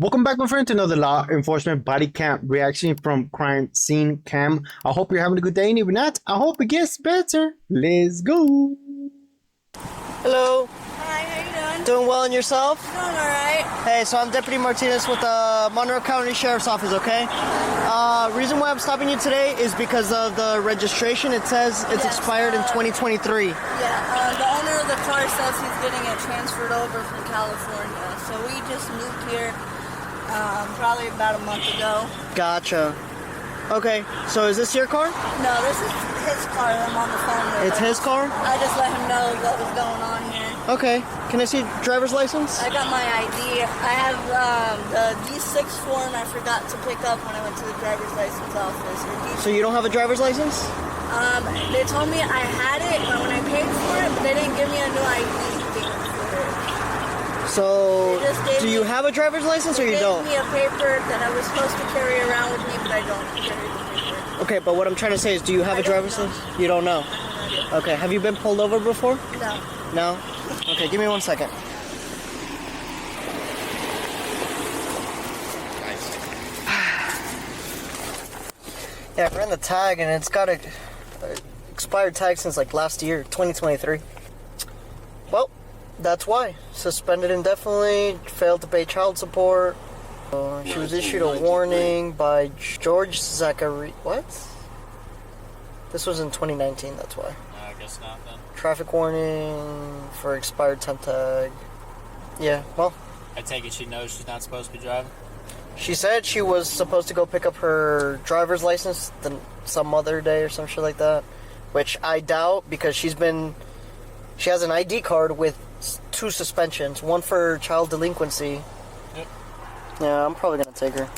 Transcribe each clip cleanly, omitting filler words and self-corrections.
Welcome back, my friend, to another law enforcement body cam reaction from crime scene cam. I hope you're having a good day, and if not, I hope it gets better. Let's go. Hello. Hi, how you doing? Doing well, and yourself? Doing alright. Hey, so I'm Deputy Martinez with the Monroe County Sheriff's Office, okay? Reason why I'm stopping you today is because of the registration. It says it's expired in 2023. Yeah, the owner of the car says he's getting it transferred over from California. So we just moved here probably about a month ago. Gotcha. Okay, so is this your car? No, this is his car that I'm on the phone with. It's his car? I just let him know what was going on here. Okay, can I see driver's license? I got my ID. I have the D6 form I forgot to pick up when I went to the driver's license office. So you don't have a driver's license? They told me I had it when I paid for it, but they didn't give me a new ID thing for it. So, do you have a driver's license or you don't? They gave me a paper that I was supposed to carry around with me, but I don't carry the paper. Okay, but what I'm trying to say is, do you have a driver's license? You don't know? Okay, have you been pulled over before? No. No? Okay, give me 1 second. Yeah, I ran the tag and it's got a expired tag since like last year, 2023. Well, that's why. Suspended indefinitely, failed to pay child support. She was issued a warning by George Zachary. What? This was in 2019, that's why. I guess not then. Traffic warning for expired temp tag. Yeah, well. I take it she knows she's not supposed to be driving? She said she was supposed to go pick up her driver's license some other day or some shit like that. Which I doubt because she has an ID card with 2 suspensions. One for child delinquency. Yep. Yeah, I'm probably gonna take her.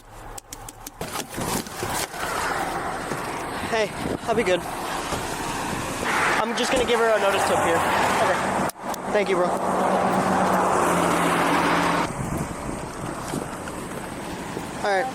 Hey, I'll be good. I'm just gonna give her a notice to appear. Okay. Thank you, bro. Alright.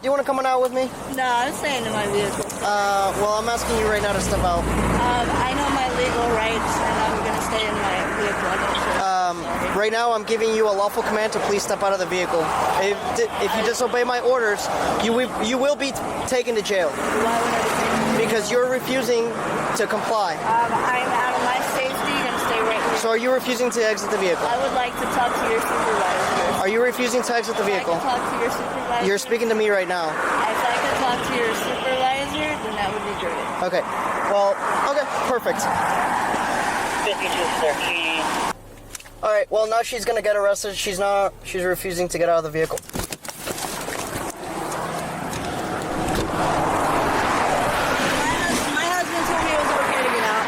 Do you want to come on out with me? No, I'm staying in my vehicle. Well, I'm asking you right now to step out. I know my legal rights, and I'm going to stay in my vehicle. Right now, I'm giving you a lawful command to please step out of the vehicle. If you disobey my orders, you will be taken to jail. Why would I be taking it? Because you're refusing to comply. I'm out of my safety, going to stay right here. So are you refusing to exit the vehicle? I would like to talk to your supervisor. Are you refusing to exit the vehicle? If I could talk to your supervisor. You're speaking to me right now. If I could talk to your supervisor, then that would be great. Okay. Well, okay, perfect. 5213. All right, well, now she's going to get arrested. She's refusing to get out of the vehicle. My husband told me it was okay to get out.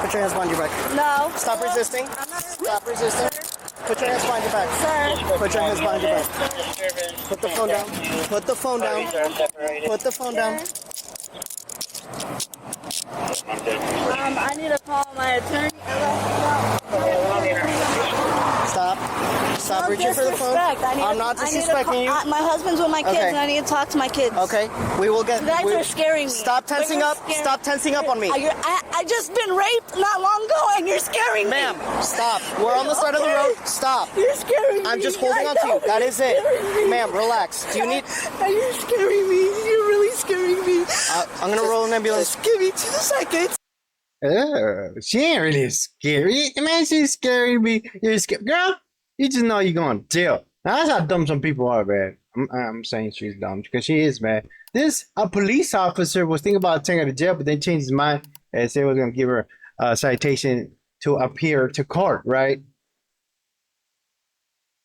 Put your hands behind your back. No. Stop resisting. I'm not Stop resisting. Put your hands behind your back. Sir. Put your hands behind your back. Put the phone down. Put the phone down. Put the phone down. I need to call my attorney. Stop. Stop reaching for the phone. I'm not disrespecting you. My husband's with my kids, Okay. and I need to talk to my kids. Okay, we will get. You guys are scaring me. Stop tensing You're up. scaring- Stop tensing up on me. I just been raped not long ago, and you're scaring me. Ma'am, stop. We're on the side of the road. Stop. You're scaring me. I'm just holding on to you. That is it. Ma'am, relax. Do you need... You're scaring me. You're really scaring me. I'm going to roll an ambulance. Just give me 2 seconds. She ain't really scary. Man, she's scaring me. You're scared. Girl, you just know you're going to jail. Now, that's how dumb some people are, man. I'm saying she's dumb because she is, man. A police officer was thinking about taking her to jail, but then changed his mind and said he was going to give her a citation to appear to court, right?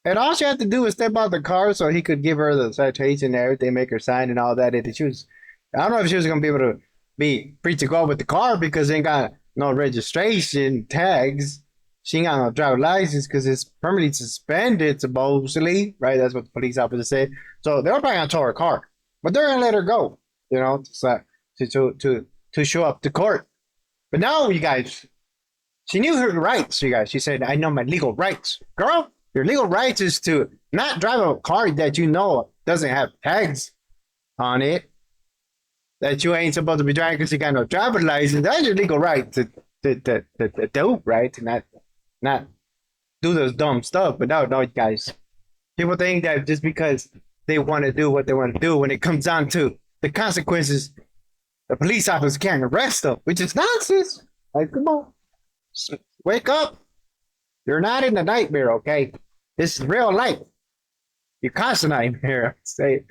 And all she had to do was step out the car so he could give her the citation and everything, make her sign and all that. And she was, I don't know if she was going to be able to be free to go with the car because they ain't got no registration tags. She ain't got no driver's license because it's permanently suspended, supposedly, right? That's what the police officer said. So they were probably going to tow her car, but they're going to let her go, you know, to show up to court. But now, you guys, she knew her rights, you guys. She said, I know my legal rights. Girl, your legal rights is to not drive a car that you know doesn't have tags on it, that you ain't supposed to be driving because you got no driver's license. That's your legal right to do, right? To not do those dumb stuff. But no, guys, People think that just because they want to do what they want to do, when it comes down to the consequences, the police officer can't arrest them, which is nonsense. Like, come on, wake up. You're not in the nightmare, okay? This is real life. You're constant nightmare. Say,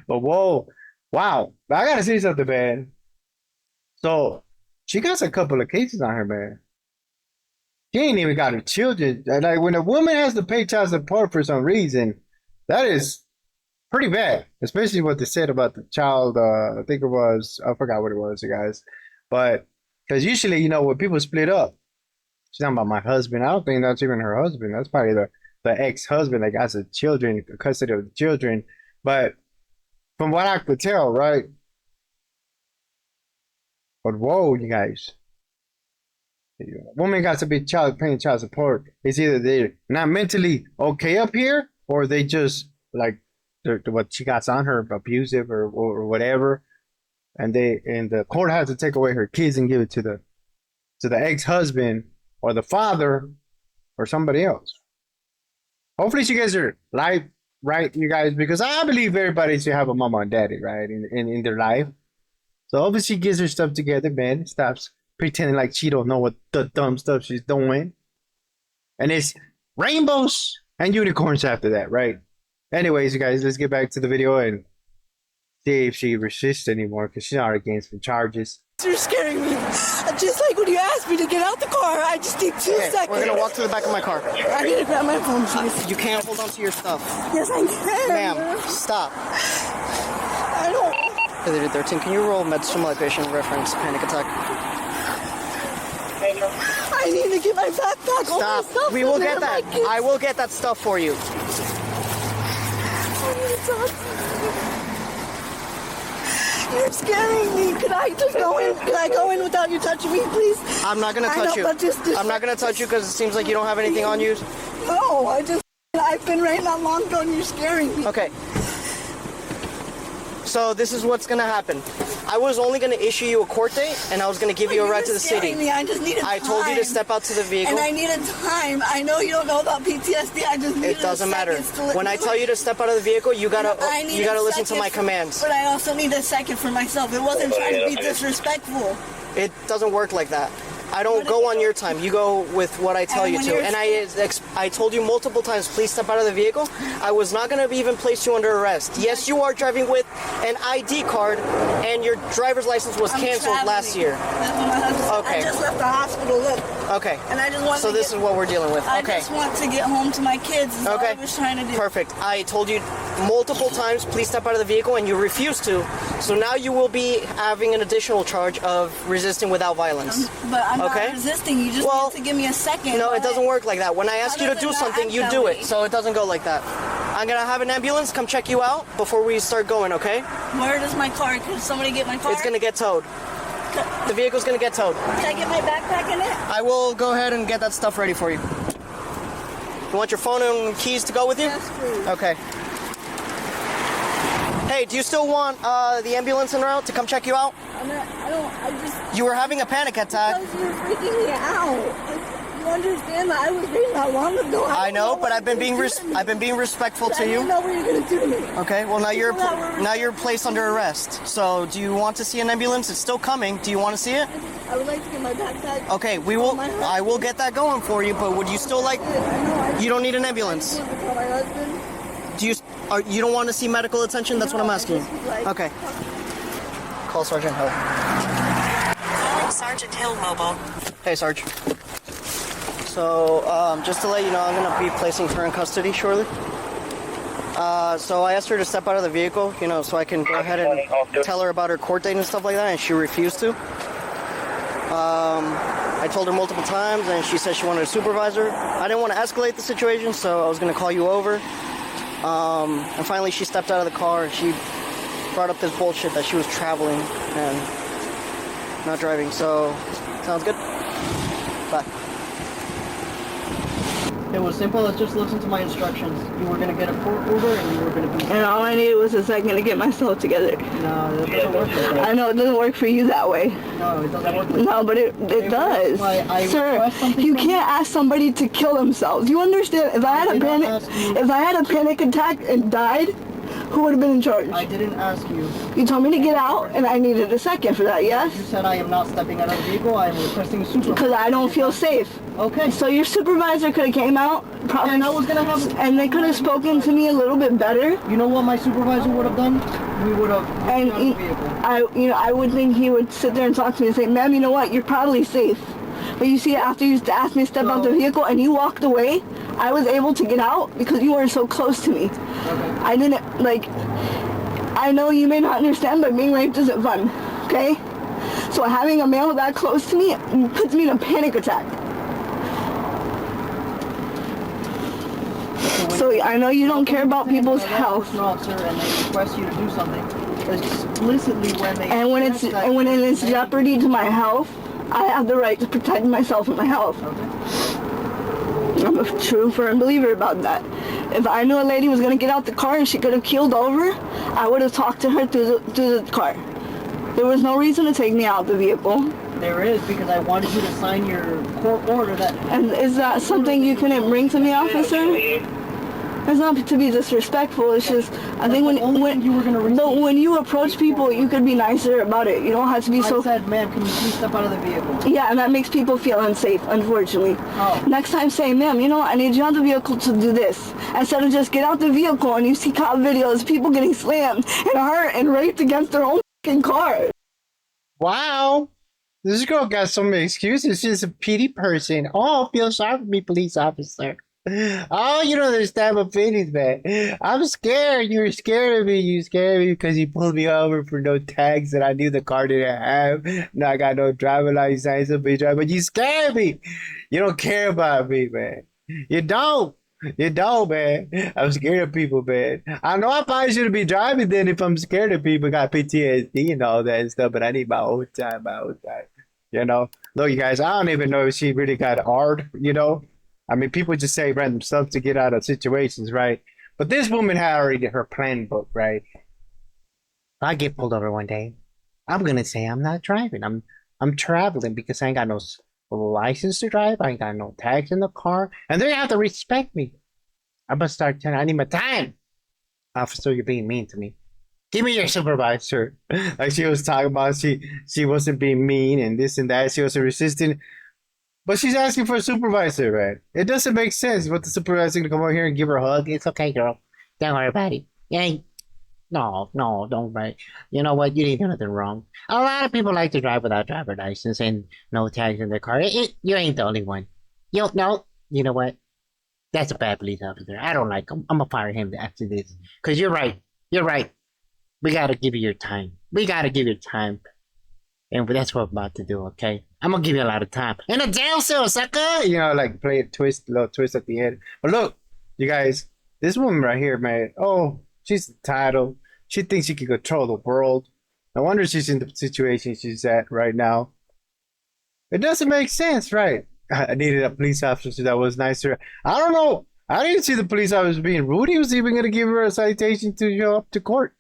but whoa, wow. But I gotta say something, man. So she got a couple of cases on her, man. She ain't even got her children. Like, when a woman has to pay child support for some reason, that is pretty bad. Especially what they said about the child. I think it was, I forgot what it was, you guys. But because usually, you know, when people split up, she's talking about my husband. I don't think that's even her husband. That's probably the ex-husband that got the children, custody of the children. But from what I could tell, right? But whoa, you guys. Woman got to be paying child support. It's either they're not mentally okay up here, or they just like what she got on her, abusive or whatever. And the court has to take away her kids and give it to the ex-husband or the father or somebody else. Hopefully you guys are right, you guys, because I believe everybody should have a mama and daddy, right, in their life. So hopefully she gets her stuff together, man. Stops pretending like she don't know what the dumb stuff she's doing. And it's rainbows and unicorns after that, right? Anyways, you guys, let's get back to the video and see if she resists anymore, because she's not against the charges. You're scaring me. Just like when you asked me to get out the car, I just need 2 seconds. We're gonna walk to the back of my car. I need to grab my phone, please. You can't hold on to your stuff. Yes, I can. Ma'am, stop. I don't. 13, can you roll med stimulation reference panic attack? I need to get my backpack. Stop. We will get that. I will get that stuff for you. You're scaring me. Could I just go in? Could I go in without you touching me, please? I'm not gonna touch you. I'm not gonna touch you because it seems like you don't have anything on you. No, I've been right not long ago and you're scaring me. Okay. So this is what's gonna happen. I was only gonna issue you a court date, and I was gonna give you a ride to the city. Me. I just needed time. I told you to step out to the vehicle. And I needed time. I know you don't know about PTSD. I just needed. It doesn't matter. When I tell you to step out of the vehicle, you gotta listen to my commands. But I also need a second for myself. It wasn't trying to be disrespectful. It doesn't work like that. I don't go on your time. You go with what I tell you to. And I told you multiple times, please step out of the vehicle. I was not going to even place you under arrest. Yes, you are driving with an ID card, and your driver's license was canceled last year. Okay. I just left the hospital. Look. Okay. And I just want. So this is what we're dealing with. Okay. I just want to get home to my kids. Is okay. All I was trying to do. Perfect. I told you multiple times, please step out of the vehicle, and you refused to. So now you will be having an additional charge of resisting without violence. But I'm not resisting. You just need to give me a second. No, it doesn't work like that. When I ask you to do something, you do it. So it doesn't go like that. I'm going to have an ambulance come check you out before we start going, okay? Where does my car? Can somebody get my car? It's going to get towed. The vehicle's going to get towed. Can I get my backpack in it? I will go ahead and get that stuff ready for you. You want your phone and keys to go with you? Yes, please. Okay. Hey, do you still want the ambulance en route to come check you out? You were having a panic attack. Because you're freaking me out. You understand that I was being not long ago. I know, but I've been being respectful to you. I don't know what you're gonna do to me. Okay, well now you're placed under arrest. So do you want to see an ambulance? It's still coming. Do you want to see it? I would like to get my backpack. Okay, I will get that going for you. But would you still like? You don't need an ambulance. I call my husband. You don't want to see medical attention? That's what I'm asking you. Okay. Call Sergeant Hill. Sergeant Hill mobile. Hey, Sarge. So, just to let you know, I'm going to be placing her in custody shortly. So I asked her to step out of the vehicle, so I can go ahead and tell her about her court date and stuff like that, and she refused to. I told her multiple times, and she said she wanted a supervisor. I didn't want to escalate the situation, so I was going to call you over. And finally, she stepped out of the car, and she brought up this bullshit that she was traveling and not driving. So, sounds good? Bye. It was simple. Let's just listen to my instructions. You were gonna get a court order, and you were gonna be. And all I needed was a second to get myself together. No, it doesn't work like that. I know it doesn't work for you that way. No, it doesn't work. Like No, but it does. Sir, you can't ask somebody to kill themselves. You understand? If I had a panic attack and died, who would have been in charge? I didn't ask you. You told me to get out, and I needed a second for that. Yes. You said I am not stepping out of the vehicle. I am requesting a supervisor. Because I don't feel safe. Okay. So your supervisor could have came out, probably, And I was gonna have. and they could have spoken to me a little bit better. You know what my supervisor would have done? We would have And out of the vehicle. I would think he would sit there and talk to me and say, "Ma'am, you know what? You're probably safe." But you see, after you asked me to step out the vehicle and you walked away, I was able to get out because you were so close to me. Okay. I didn't I know you may not understand, but being raped isn't fun. Okay? So having a male that close to me puts me in a panic attack. So I know you don't care about people's health. Officer, and they request you to do something explicitly when they. And when it's jeopardy to my health, I have the right to protect myself and my health. Okay. I'm a true firm believer about that. If I knew a lady was gonna get out the car and she could have keeled over, I would have talked to her through the car. There was no reason to take me out of the vehicle. There is, because I wanted you to sign your court order that. And is that something you couldn't bring to me, officer? It's not to be disrespectful. It's just I think when you approach people, you could be nicer about it. You don't have to be so. I said, "Ma'am, can you please step out of the vehicle?" Yeah, and that makes people feel unsafe, unfortunately. Oh. Next time say, "Ma'am, you know what? I need you out the vehicle to do this." Instead of just get out the vehicle and you see cop videos, people getting slammed and hurt and raped against their own fucking car. Wow. This girl got so many excuses. She's a pity person. Oh, feel sorry for me, police officer. Oh, you don't understand my feelings, man. I'm scared. You were scared of me. You scared me because you pulled me over for no tags and I knew the car didn't have. Now I got no driver license to be driving. But you scared me. You don't care about me, man. You don't. You don't, man. I'm scared of people, man. I know I probably shouldn't be driving then if I'm scared of people, got PTSD and all that and stuff, but I need my own time, You know? Look, you guys, I don't even know if she really got hard, you know? I mean, people just say random stuff to get out of situations, right? But this woman had already her plan book, right? If I get pulled over one day, I'm gonna say I'm not driving. I'm traveling because I ain't got no license to drive. I ain't got no tags in the car, and they have to respect me. I'm gonna start telling. I need my time, officer. You're being mean to me. Give me your supervisor. Like she was talking about, she wasn't being mean and this and that. She was resisting. But she's asking for a supervisor, right? It doesn't make sense. What the supervisor gonna come over here and give her a hug? It's okay, girl. Don't worry about it. No, don't worry. You know what? You didn't do nothing wrong. A lot of people like to drive without driver license and no tags in their car. You ain't the only one. You know what? That's a bad police officer. I don't like him. I'm gonna fire him after this. Cause you're right. We gotta give you your time. And that's what I'm about to do, okay? I'm gonna give you a lot of time. In a jail cell, sucker! You know, like play a little twist at the end. But look, you guys, this woman right here, man, oh, she's entitled. She thinks she can control the world. No wonder she's in the situation she's at right now. It doesn't make sense, right? I needed a police officer that was nicer. I don't know. I didn't see the police officer being rude. He was even gonna give her a citation to show up to court.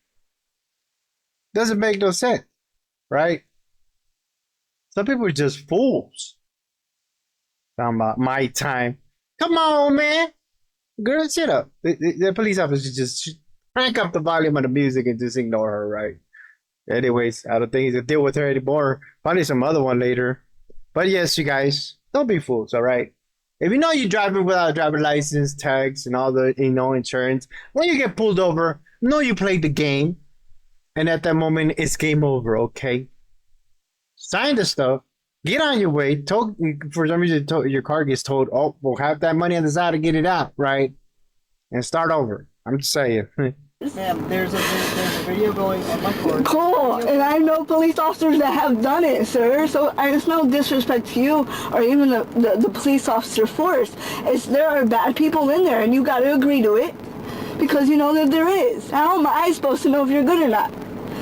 Doesn't make no sense, right? Some people are just fools. Talking about my time. Come on, man. Girl, shut up. The police officer just crank up the volume of the music and just ignore her, right? Anyways, I don't think he's gonna deal with her anymore. Probably some other one later. But yes, you guys, don't be fools, all right? If you know you're driving without a driver license, tags, and all the, insurance, when you get pulled over, know you played the game. And at that moment, it's game over, okay? Sign the stuff, get on your way. For some reason, your car gets told, oh, we'll have that money on the side to get it out, right? And start over. I'm just saying. Ma'am, there's a video going on my car. Cool, and I know police officers that have done it, sir. So it's no disrespect to you or even the police officer force. There are bad people in there, and you got to agree to it because you know that there is. How am I supposed to know if you're good or not?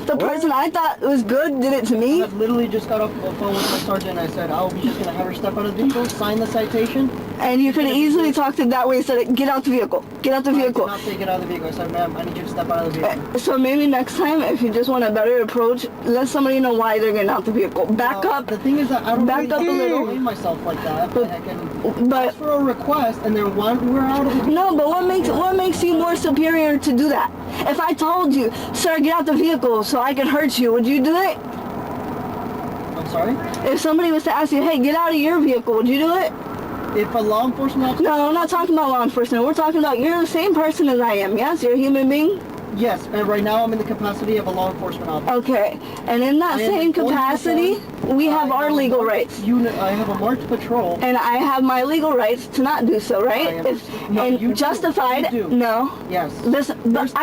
The person I thought was good did it to me. I literally just got off the phone with my sergeant and I said, I'll be just going to have her step out of the vehicle, sign the citation, And you could easily talk to that way instead of get out the vehicle. Get out the vehicle. I did not say get out of the vehicle. I said, ma'am, I need you to step out of the vehicle. So maybe next time, if you just want a better approach, let somebody know why they're getting out the vehicle. Back up. The thing is that I don't Back up a little. blame myself like that. But- I can but- ask for a request, and then we're out of the vehicle. No, but what makes you more superior to do that? If I told you, sir, get out the vehicle so I can hurt you, would you do it? I'm sorry? If somebody was to ask you, hey, get out of your vehicle, would you do it? If a law enforcement officer... No, I'm not talking about law enforcement. We're talking about you're the same person as I am. Yes, you're a human being. Yes, and right now I'm in the capacity of a law enforcement officer. Okay, and in that same capacity, we have our legal rights. I have a marked patrol. And I have my legal rights to not do so, right? I understand. No, you do. Justified. You do. No. Yes. Listen, but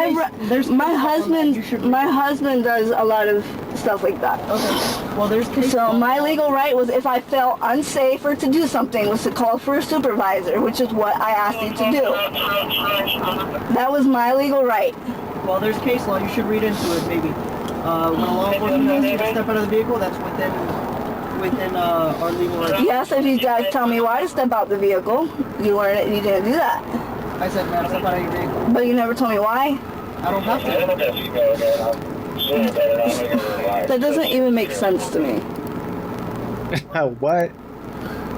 there's my case law on that. You should read my it. husband does a lot of stuff like that. Okay. Well, there's case So law. my legal right was, if I felt unsafe or to do something, was to call for a supervisor, which is what I asked you to do. That was my legal right. Well, there's case law. You should read into it, maybe. When a law enforcement asks you to step out of the vehicle, that's within our legal rights. Yes, if you guys tell me why to step out the vehicle, you didn't do that. I said, ma'am, step out of your vehicle. But you never told me why. I don't have to. That doesn't even make sense to me. What?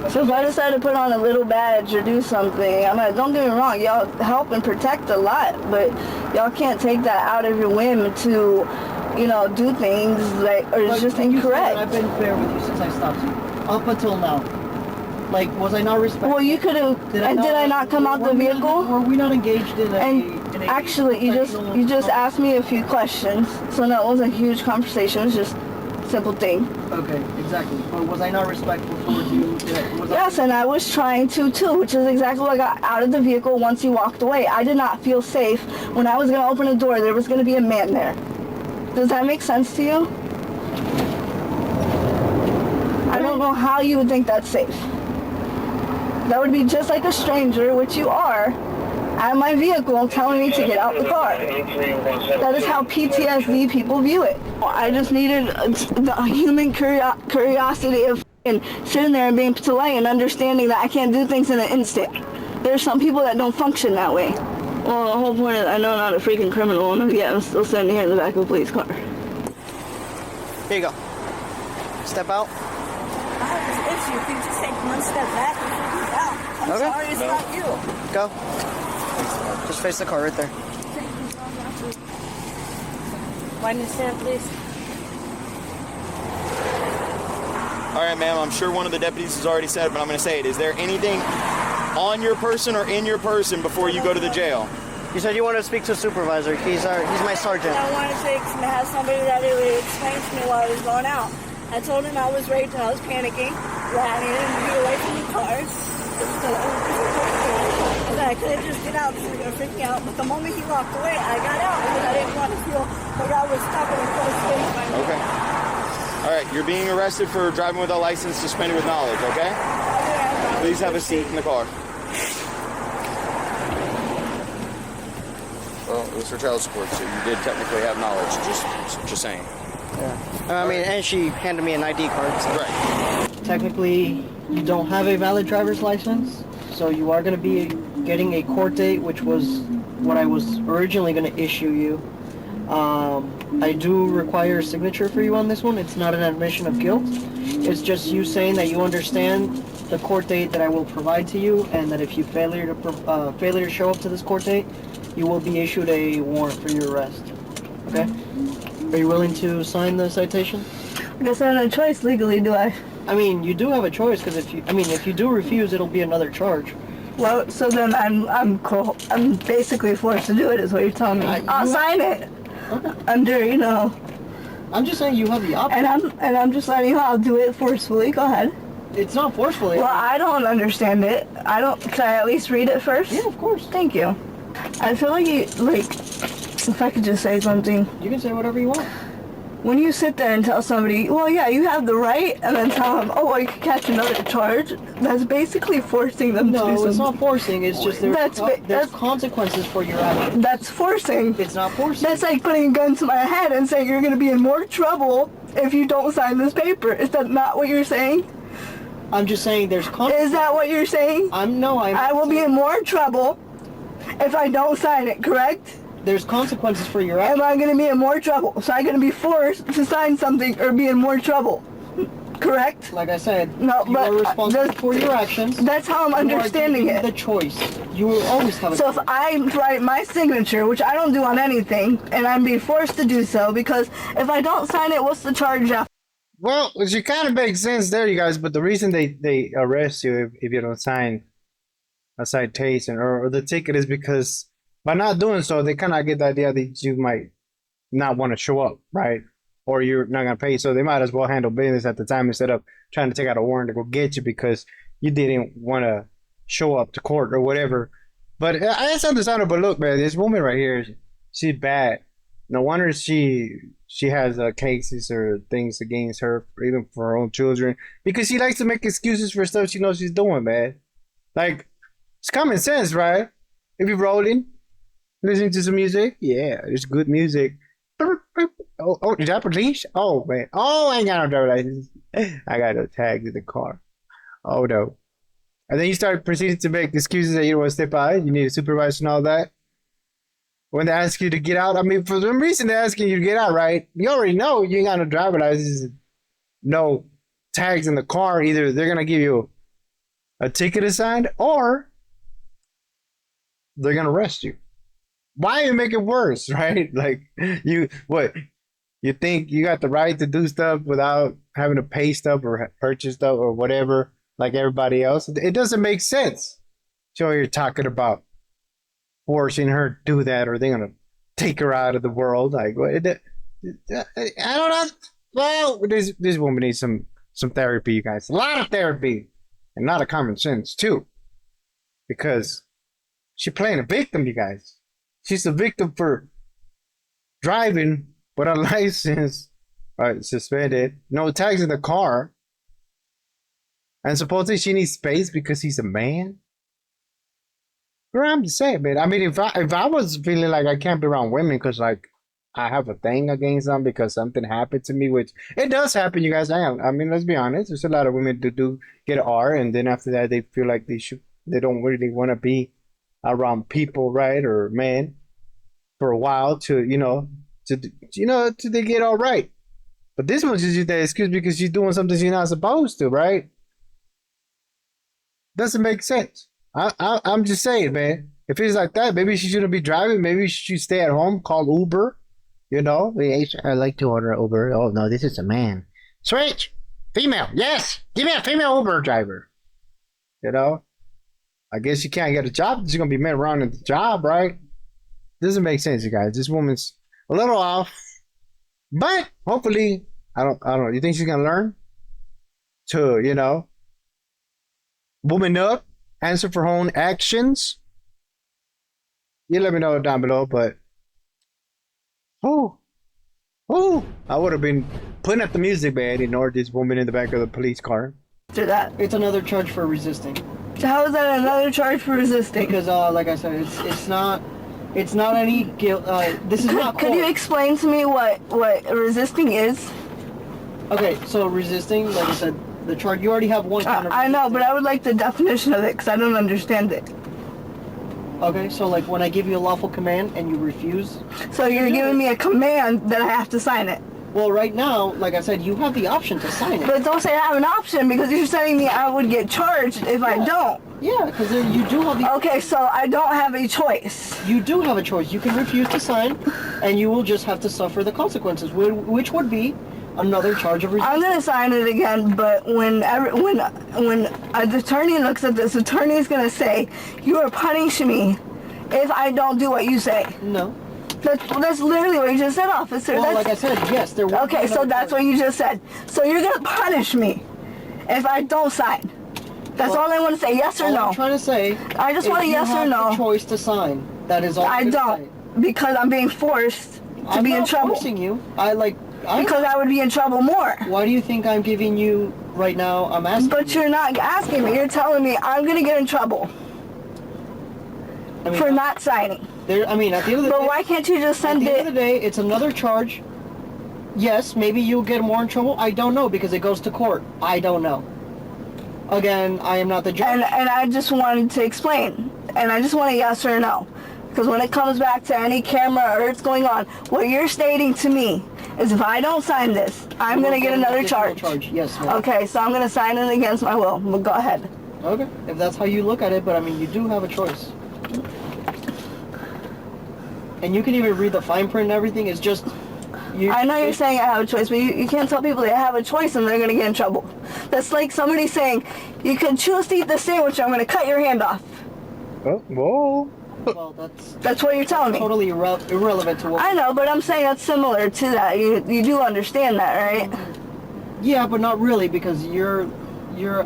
So if I decide to put on a little badge or do something, I mean, don't get me wrong, y'all help and protect a lot, but y'all can't take that out of your whim to, do things or it's just incorrect. I've been fair with you since I stopped you. Up until now. Like, was I not respectful? Well, you could have, did I not come out the vehicle? Were we not engaged in And actually, you just asked me a few questions, so that wasn't a huge conversation, it was just a simple thing. Okay, exactly. But was I not respectful towards you? Yes, and I was trying to too, which is exactly what I got out of the vehicle once he walked away. I did not feel safe when I was going to open the door. There was going to be a man there. Does that make sense to you? I don't know how you would think that's safe. That would be just like a stranger, which you are, at my vehicle telling me to get out the car. That is how PTSD people view it. I just needed the human curiosity of sitting there and being polite and understanding that I can't do things in an instant. There's some people that don't function that way. Well, the whole point is I know I'm not a freaking criminal, and yet I'm still sitting here in the back of a police car. Here you go. Step out. I have this issue. If you just take one step back and figure it out. I'm Okay. sorry, it's not you. Go. Just face the car right there. Why didn't you stand, please? All right, ma'am, I'm sure one of the deputies has already said it, but I'm going to say it. Is there anything on your person or in your person before you go to the jail? You said you wanted to speak to a supervisor. He's my sergeant. I wanted to have somebody that would explain to me why I was going out. I told him I was raped and I was panicking, that I needed to be away from the car. And I couldn't just get out because it was going to freak me out. But the moment he walked away, I got out because I didn't want to feel like I was stuck in a close space. Okay. All right, you're being arrested for driving without license, suspended with knowledge, okay? Please have a seat in the car. Well, it was for child support, so you did technically have knowledge, just saying. Yeah. I mean, and she handed me an ID card. So. Right. Technically, you don't have a valid driver's license, so you are going to be getting a court date, which was what I was originally going to issue you. I do require a signature for you on this one. It's not an admission of guilt. It's just you saying that you understand the court date that I will provide to you, and that if you failure to show up to this court date, you will be issued a warrant for your arrest. Okay? Are you willing to sign the citation? I guess I have no choice legally, do I? I mean, you do have a choice, because if you do refuse, it'll be another charge. Well, so then I'm basically forced to do it, is what you're telling me. I'll sign it. Okay. Under, I'm just saying you have the option. and I'm just letting you know I'll do it forcefully. Go ahead. It's not forcefully. Well, I don't understand it. Can I at least read it first? Yeah, of course. Thank you. I feel like if I could just say something. You can say whatever you want. When you sit there and tell somebody, well, yeah, you have the right, and then tell them, oh, well, you can catch another charge, that's basically forcing them to do something. No, it's not forcing. It's just there's That's consequences for your actions. That's forcing. It's not forcing. That's like putting a gun to my head and saying you're going to be in more trouble if you don't sign this paper. Is that not what you're saying? I'm just saying there's Is that what you're saying? I will be in more trouble if I don't sign it, correct? There's consequences for your Am actions. I going to be in more trouble? So I'm going to be forced to sign something or be in more trouble, correct? Like I said, No, you but are responsible for your actions. That's how I'm understanding you are it. given the choice. You will always have a So choice. if I write my signature, which I don't do on anything, and I'm being forced to do so, because if I don't sign it, what's the charge after? Well, it kind of makes sense there, you guys. But the reason they arrest you if you don't sign a citation or the ticket is because by not doing so, they kind of get the idea that you might not want to show up, right? Or you're not going to pay. So they might as well handle business at the time instead of trying to take out a warrant to go get you because you didn't want to show up to court or whatever. But it's understandable. But look, man, this woman right here, she's bad. No wonder she has cases or things against her, even for her own children, because she likes to make excuses for stuff she knows she's doing, man. Like, it's common sense, right? If you're rolling, listening to some music, yeah, it's good music. Oh, is that police? Oh, man. Oh, I ain't got no driver license. I got no tags in the car. Oh, no. And then you start proceeding to make excuses that you don't want to step out. You need a supervisor and all that. When they ask you to get out, I mean, for some reason they're asking you to get out, right? You already know you ain't got no driver license, no tags in the car. Either they're going to give you a ticket assigned or they're going to arrest you. Why you make it worse, right? Like, you think you got the right to do stuff without having to pay stuff or purchase stuff or whatever like everybody else? It doesn't make sense. So you're talking about forcing her to do that, or they're gonna take her out of the world. Like, I don't know. Well, this woman needs some therapy, you guys. A lot of therapy, and a lot of common sense too, because she's playing a victim, you guys. She's a victim for driving without a license, suspended, no tags in the car, and supposedly she needs space because he's a man. Girl, I'm just saying, man. I mean, if I was feeling like I can't be around women because like I have a thing against them because something happened to me, which it does happen, you guys. I mean, let's be honest. There's a lot of women that do get R, and then after that they feel like they don't really want to be around people, right, or men for a while to they get all right. But this one's just that excuse because she's doing something she's not supposed to, right? Doesn't make sense. I'm just saying, man. If it's like that, maybe she shouldn't be driving. Maybe she should stay at home, call Uber. You know, I like to order Uber. Oh no, this is a man. Switch, female. Yes, give me a female Uber driver. You know, I guess you can't get a job. She's gonna be men around at the job, right? Doesn't make sense, you guys. This woman's a little off, but hopefully, I don't know. You think she's gonna learn to, woman up? Answer for her own actions. You let me know down below, but I would have been putting up the music band in order this woman in the back of the police car. After that, It's another charge for resisting. so how is that another charge for resisting? Because, like I said, it's not any guilt. This is not Could you court. explain to me what resisting is? Okay, so resisting, like I said, the charge, you already have one count of I know, resisting. but I would like the definition of it because I don't understand it. Okay, so like when I give you a lawful command and you refuse. So you're giving me a command that I have to sign it. Well, right now, like I said, you have the option to sign it. But don't say I have an option because you're telling me I would get charged if I don't. Yeah, because you do have the. Okay, so I don't have a choice. You do have a choice. You can refuse to sign, and you will just have to suffer the consequences, which would be another charge of resistance. I'm gonna sign it again, but when an attorney looks at this, attorney is gonna say, "You are punishing me if I don't do what you say." No. That's literally what you just said, officer. Well, That's, like I said, yes, there will be okay, so another that's charge. what you just said. So you're gonna punish me if I don't sign. That's Well, all I want to say. Yes or All no? I'm trying to say. I just want a is yes you or have no. the choice to sign. That is all. I I'm gonna don't say. because I'm being forced to I'm be in not trouble. forcing you. Because I would be in trouble more. Why do you think I'm giving you right now? I'm asking. But you're not asking me. You're telling me I'm gonna get in trouble I mean, for not signing. I mean, at the end of the But day. why can't you just At send the end of it? the day, it's another charge. Yes, maybe you'll get more in trouble. I don't know because it goes to court. I don't know. Again, I am not the judge. And I just wanted to explain. And I just want a yes or no. Because when it comes back to any camera or it's going on, what you're stating to me is if I don't sign this, I'm going to get another charge. Yes, ma'am. Okay, so I'm going to sign it against my will. But go ahead. Okay, if that's how you look at it, but I mean, you do have a choice. And you can even read the fine print and everything. It's just... I know you're saying I have a choice, but you can't tell people they have a choice and they're going to get in trouble. That's like somebody saying, you can choose to eat the sandwich, or I'm going to cut your hand off. Oh, whoa. Well, That's what you're telling me. Totally irrelevant to what... I know, but I'm saying that's similar to that. You do understand that, right? Yeah, but not really, because you're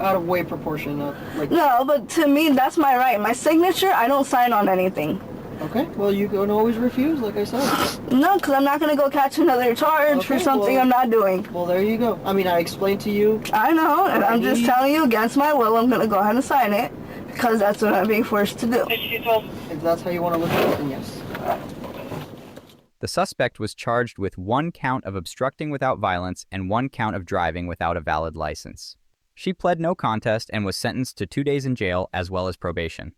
out of way proportion. Like... No, but to me, that's my right. My signature, I don't sign on anything. Okay, well, you can always refuse, like I said. No, because I'm not going to go catch another charge for something I'm not doing. Well, there you go. I mean, I explained to you. I know, and I'm just telling you against my will, I'm going to go ahead and sign it, because that's what I'm being forced to do. If that's how you want to look at it, then yes. The suspect was charged with 1 count of obstructing without violence and 1 count of driving without a valid license. She pled no contest and was sentenced to 2 days in jail as well as probation.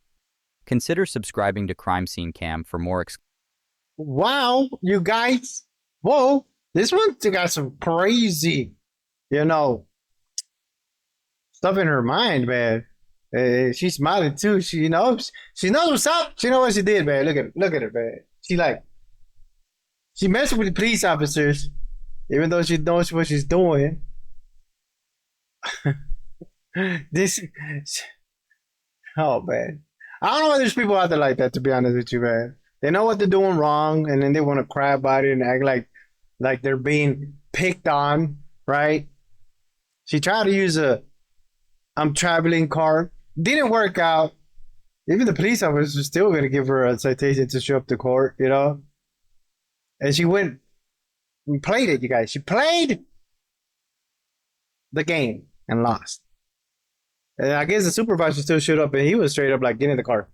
Consider subscribing to Crime Scene Cam for more Wow, you guys. Whoa, this one got some crazy, stuff in her mind, man. She's smiling too. She knows what's up. She knows what she did, man. Look at her, man. She messed with the police officers, even though she knows what she's doing. Oh man. I don't know why there's people out there like that, to be honest with you, man. They know what they're doing wrong, and then they want to cry about it and act like they're being picked on, right? She tried to use I'm traveling card. Didn't work out. Even the police officers are still going to give her a citation to show up to court, And she went and played it, you guys. She played the game and lost. And I guess the supervisor still showed up, and he was straight up like, get in the car.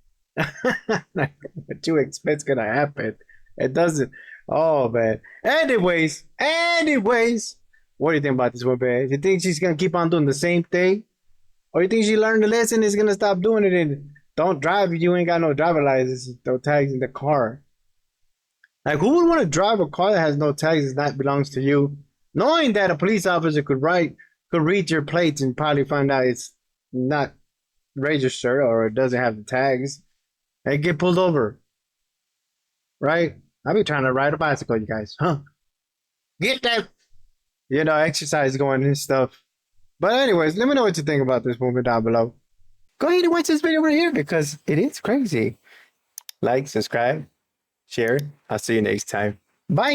Like, what you expect's gonna happen? It doesn't. Oh, man. Anyways, what do you think about this one, man? You think she's gonna keep on doing the same thing? Or you think she learned the lesson and is gonna stop doing it and don't drive if you ain't got no driver license, no tags in the car? Like, who would want to drive a car that has no tags that belongs to you, knowing that a police officer could read your plates and probably find out it's not registered or it doesn't have the tags and get pulled over, right? I'll be trying to ride a bicycle, you guys, get that exercise going and stuff. But anyways, let me know what you think about this movie down below. Go ahead and watch this video right here because it is crazy. Like, subscribe, share. I'll see you next time. Bye.